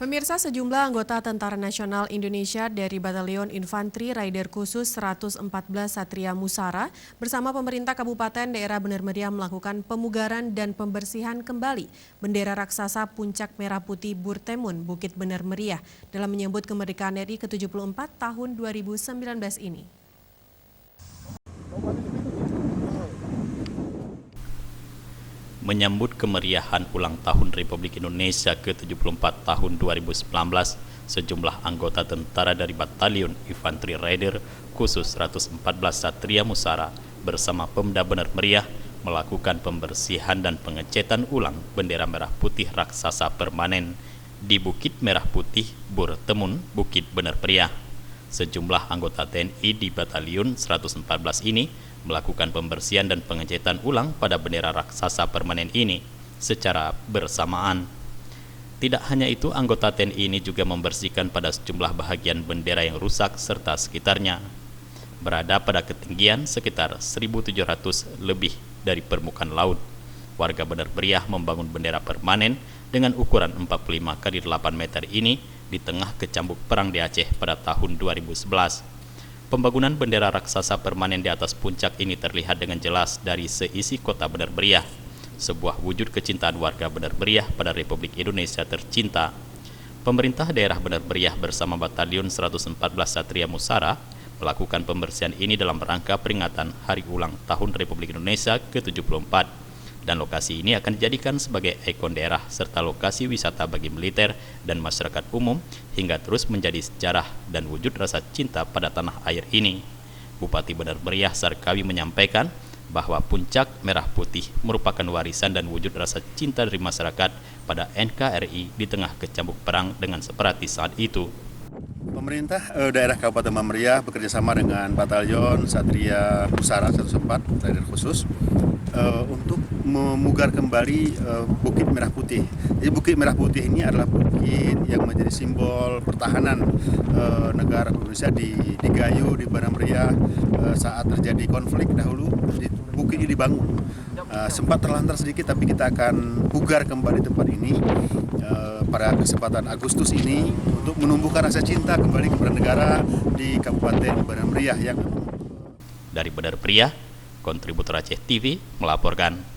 Pemirsa, sejumlah anggota Tentara Nasional Indonesia dari Batalion Infanteri Raider Khusus 114 Satria Musara bersama pemerintah Kabupaten Daerah Bener Meriah melakukan pemugaran dan pembersihan kembali bendera raksasa Puncak Merah Putih Burtemun Bukit Bener Meriah dalam menyambut kemerdekaan RI ke-74 tahun 2019 ini. Menyambut kemeriahan ulang tahun Republik Indonesia ke-74 tahun 2019, sejumlah anggota tentara dari Batalion Infanteri Raider Khusus 114 Satria Musara bersama Pemda Bener Meriah melakukan pembersihan dan pengecetan ulang bendera merah putih raksasa permanen di Bukit Merah Putih Burtemun Bukit Bener Meriah. Sejumlah anggota TNI di Batalion 114 ini melakukan pembersihan dan pengecetan ulang pada bendera raksasa permanen ini secara bersamaan. Tidak hanya itu, anggota TNI ini juga membersihkan pada sejumlah bahagian bendera yang rusak serta sekitarnya. Berada pada ketinggian sekitar 1.700 lebih dari permukaan laut, warga Bener Meriah membangun bendera permanen dengan ukuran 45 x 8 meter ini di tengah kecambuk perang di Aceh pada tahun 2011. Pembangunan bendera raksasa permanen di atas puncak ini terlihat dengan jelas dari seisi kota Bener Meriah, sebuah wujud kecintaan warga Bener Meriah pada Republik Indonesia tercinta. Pemerintah daerah Bener Meriah bersama Batalion 114 Satria Musara melakukan pembersihan ini dalam rangka peringatan Hari Ulang Tahun Republik Indonesia ke-74. Dan lokasi ini akan dijadikan sebagai ikon daerah serta lokasi wisata bagi militer dan masyarakat umum hingga terus menjadi sejarah dan wujud rasa cinta pada tanah air ini. Bupati Bener Meriah Sarkawi menyampaikan bahwa Puncak Merah Putih merupakan warisan dan wujud rasa cinta dari masyarakat pada NKRI di tengah kecambuk perang dengan separatis saat itu. Pemerintah daerah Kabupaten Bener Meriah bekerjasama dengan Batalion Satria Musara 114 Raider Khusus untuk memugar kembali Bukit Merah Putih. Jadi Bukit Merah Putih ini adalah bukit yang menjadi simbol pertahanan negara Indonesia di Gayo, di Bener Meriah saat terjadi konflik dahulu. Bukit ini dibangun. Sempat terlantar sedikit, tapi kita akan pugar kembali tempat ini pada kesempatan Agustus ini untuk menumbuhkan rasa cinta kembali kepada negara di Kabupaten Bener Meriah. Dari Bener Meriah, kontributor Aceh TV melaporkan.